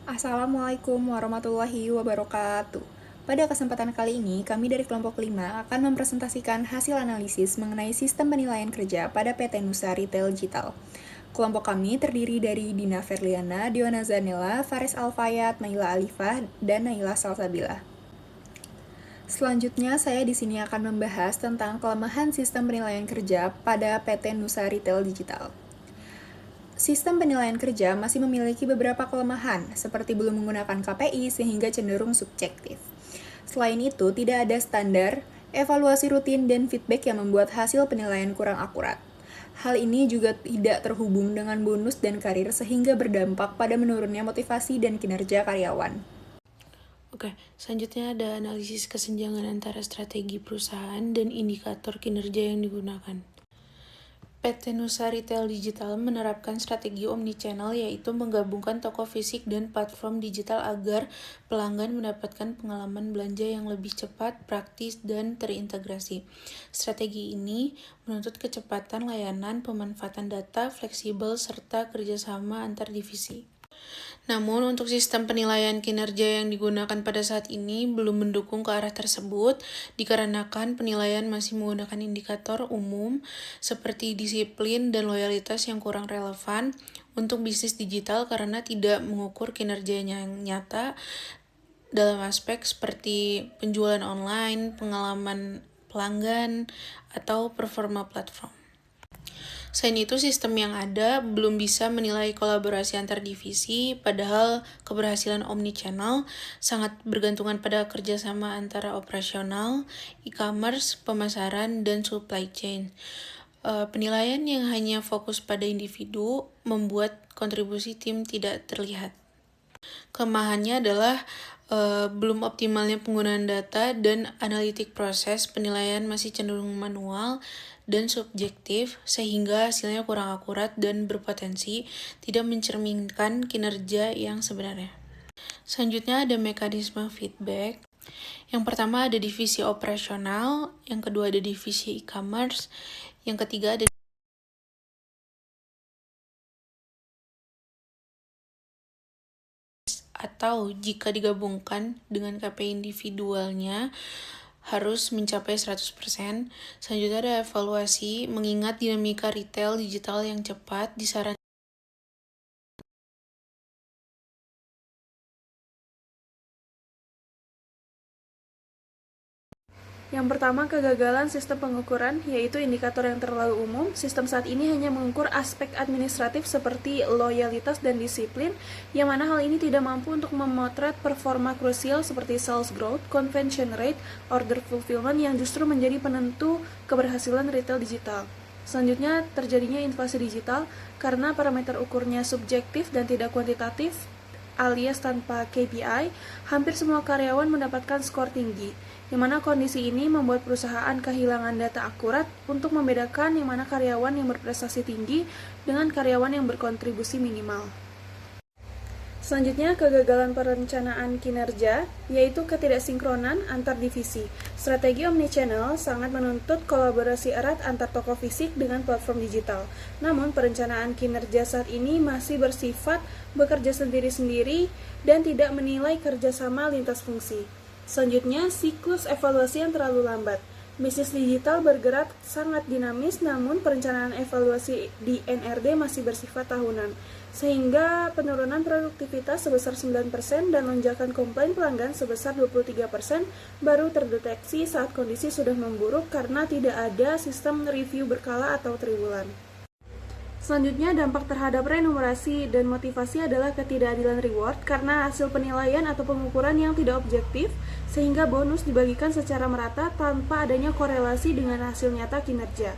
Assalamualaikum warahmatullahi wabarakatuh. Pada kesempatan kali ini, kami dari kelompok 5 akan mempresentasikan hasil analisis mengenai sistem penilaian kerja pada PT Nusa Retail Digital. Kelompok kami terdiri dari Dina Ferliana, Diona Zanella, Faris Alfayat, Naila Alifah, dan Naila Salsabila. Selanjutnya, saya di sini akan membahas tentang kelemahan sistem penilaian kerja pada PT Nusa Retail Digital. Sistem penilaian kerja masih memiliki beberapa kelemahan, seperti belum menggunakan KPI sehingga cenderung subjektif. Selain itu, tidak ada standar, evaluasi rutin, dan feedback yang membuat hasil penilaian kurang akurat. Hal ini juga tidak terhubung dengan bonus dan karir sehingga berdampak pada menurunnya motivasi dan kinerja karyawan. Oke, selanjutnya ada analisis kesenjangan antara strategi perusahaan dan indikator kinerja yang digunakan. PT Nusa Retail Digital menerapkan strategi omnichannel, yaitu menggabungkan toko fisik dan platform digital agar pelanggan mendapatkan pengalaman belanja yang lebih cepat, praktis, dan terintegrasi. Strategi ini menuntut kecepatan layanan, pemanfaatan data fleksibel, serta kerjasama antar divisi. Namun, untuk sistem penilaian kinerja yang digunakan pada saat ini belum mendukung ke arah tersebut, dikarenakan penilaian masih menggunakan indikator umum seperti disiplin dan loyalitas yang kurang relevan untuk bisnis digital karena tidak mengukur kinerjanya yang nyata dalam aspek seperti penjualan online, pengalaman pelanggan, atau performa platform. Selain itu, sistem yang ada belum bisa menilai kolaborasi antar divisi, padahal keberhasilan omnichannel sangat bergantungan pada kerjasama antara operasional, e-commerce, pemasaran, dan supply chain. Penilaian yang hanya fokus pada individu membuat kontribusi tim tidak terlihat. Kelemahannya adalah belum optimalnya penggunaan data dan analitik proses penilaian masih cenderung manual dan subjektif sehingga hasilnya kurang akurat dan berpotensi tidak mencerminkan kinerja yang sebenarnya. Selanjutnya ada mekanisme feedback. Yang pertama ada divisi operasional, yang kedua ada divisi e-commerce, yang ketiga ada atau jika digabungkan dengan KPI individualnya harus mencapai 100%. Selanjutnya ada evaluasi, mengingat dinamika retail digital yang cepat disarankan Yang pertama, kegagalan sistem pengukuran, yaitu indikator yang terlalu umum. Sistem saat ini hanya mengukur aspek administratif seperti loyalitas dan disiplin, yang mana hal ini tidak mampu untuk memotret performa krusial seperti sales growth, conversion rate, order fulfillment yang justru menjadi penentu keberhasilan retail digital. Selanjutnya, terjadinya invasi digital karena parameter ukurnya subjektif dan tidak kuantitatif, alias tanpa KPI, hampir semua karyawan mendapatkan skor tinggi, yang mana kondisi ini membuat perusahaan kehilangan data akurat untuk membedakan yang mana karyawan yang berprestasi tinggi dengan karyawan yang berkontribusi minimal. Selanjutnya, kegagalan perencanaan kinerja, yaitu ketidaksinkronan antar divisi. Strategi omnichannel sangat menuntut kolaborasi erat antar toko fisik dengan platform digital. Namun, perencanaan kinerja saat ini masih bersifat bekerja sendiri-sendiri dan tidak menilai kerjasama lintas fungsi. Selanjutnya, siklus evaluasi yang terlalu lambat. Bisnis digital bergerak sangat dinamis, namun perencanaan evaluasi di NRD masih bersifat tahunan, sehingga penurunan produktivitas sebesar 9% dan lonjakan komplain pelanggan sebesar 23% baru terdeteksi saat kondisi sudah memburuk karena tidak ada sistem review berkala atau triwulan. Selanjutnya, dampak terhadap remunerasi dan motivasi adalah ketidakadilan reward karena hasil penilaian atau pengukuran yang tidak objektif, sehingga bonus dibagikan secara merata tanpa adanya korelasi dengan hasil nyata kinerja.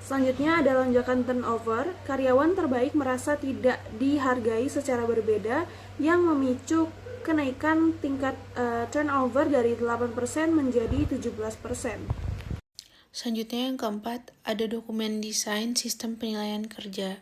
Selanjutnya ada lonjakan turnover, karyawan terbaik merasa tidak dihargai secara berbeda yang memicu kenaikan tingkat turnover dari 8% menjadi 17%. Selanjutnya yang keempat, ada dokumen desain sistem penilaian kerja.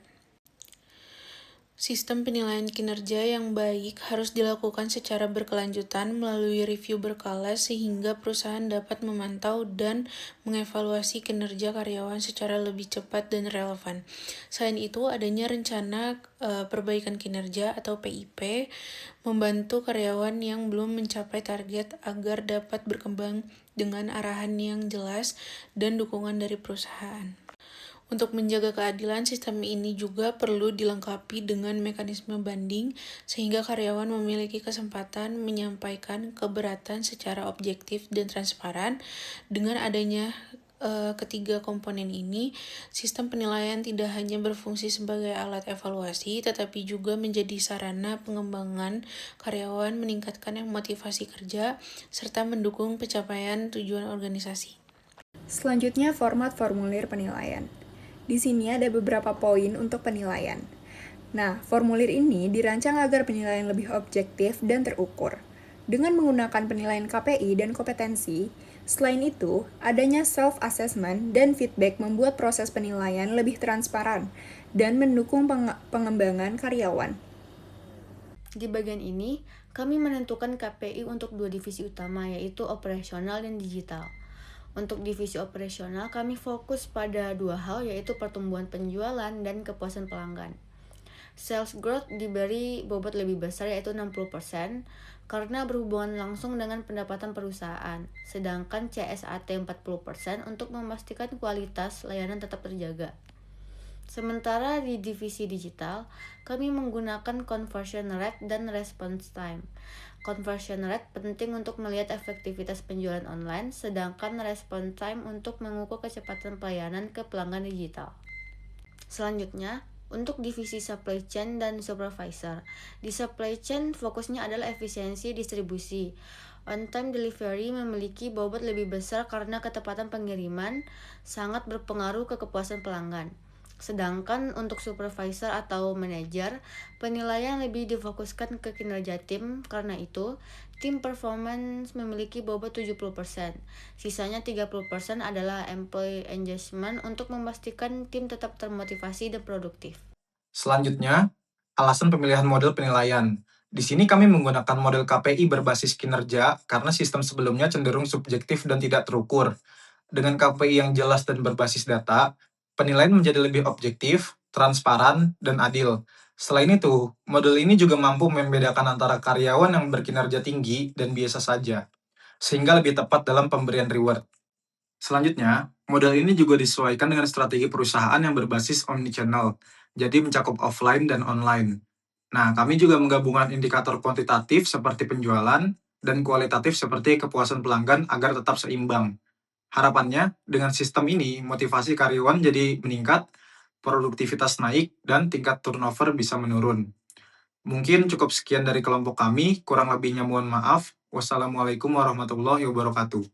Sistem penilaian kinerja yang baik harus dilakukan secara berkelanjutan melalui review berkala sehingga perusahaan dapat memantau dan mengevaluasi kinerja karyawan secara lebih cepat dan relevan. Selain itu, adanya rencana perbaikan kinerja atau PIP membantu karyawan yang belum mencapai target agar dapat berkembang dengan arahan yang jelas dan dukungan dari perusahaan. Untuk menjaga keadilan, sistem ini juga perlu dilengkapi dengan mekanisme banding, sehingga karyawan memiliki kesempatan menyampaikan keberatan secara objektif dan transparan. Dengan adanya ketiga komponen ini, sistem penilaian tidak hanya berfungsi sebagai alat evaluasi, tetapi juga menjadi sarana pengembangan karyawan, meningkatkan motivasi kerja, serta mendukung pencapaian tujuan organisasi. Selanjutnya, format formulir penilaian. Di sini ada beberapa poin untuk penilaian. Nah, formulir ini dirancang agar penilaian lebih objektif dan terukur. Dengan menggunakan penilaian KPI dan kompetensi, selain itu, adanya self-assessment dan feedback membuat proses penilaian lebih transparan dan mendukung pengembangan karyawan. Di bagian ini, kami menentukan KPI untuk dua divisi utama, yaitu operasional dan digital. Untuk divisi operasional, kami fokus pada dua hal, yaitu pertumbuhan penjualan dan kepuasan pelanggan. Sales growth diberi bobot lebih besar, yaitu 60%, karena berhubungan langsung dengan pendapatan perusahaan, sedangkan CSAT 40% untuk memastikan kualitas layanan tetap terjaga. Sementara di divisi digital, kami menggunakan conversion rate dan response time. Conversion rate penting untuk melihat efektivitas penjualan online, sedangkan response time untuk mengukur kecepatan pelayanan ke pelanggan digital. Selanjutnya, untuk divisi supply chain dan supervisor. Di supply chain, fokusnya adalah efisiensi distribusi. On-time delivery memiliki bobot lebih besar karena ketepatan pengiriman sangat berpengaruh ke kepuasan pelanggan. Sedangkan untuk supervisor atau manajer, penilaian lebih difokuskan ke kinerja tim, karena itu, tim performance memiliki bobot 70%. Sisanya 30% adalah employee engagement untuk memastikan tim tetap termotivasi dan produktif. Selanjutnya, alasan pemilihan model penilaian. Di sini kami menggunakan model KPI berbasis kinerja karena sistem sebelumnya cenderung subjektif dan tidak terukur. Dengan KPI yang jelas dan berbasis data, penilaian menjadi lebih objektif, transparan, dan adil. Selain itu, model ini juga mampu membedakan antara karyawan yang berkinerja tinggi dan biasa saja, sehingga lebih tepat dalam pemberian reward. Selanjutnya, model ini juga disesuaikan dengan strategi perusahaan yang berbasis omnichannel, jadi mencakup offline dan online. Nah, kami juga menggabungkan indikator kuantitatif seperti penjualan dan kualitatif seperti kepuasan pelanggan agar tetap seimbang. Harapannya, dengan sistem ini, motivasi karyawan jadi meningkat, produktivitas naik, dan tingkat turnover bisa menurun. Mungkin cukup sekian dari kelompok kami, kurang lebihnya mohon maaf. Wassalamualaikum warahmatullahi wabarakatuh.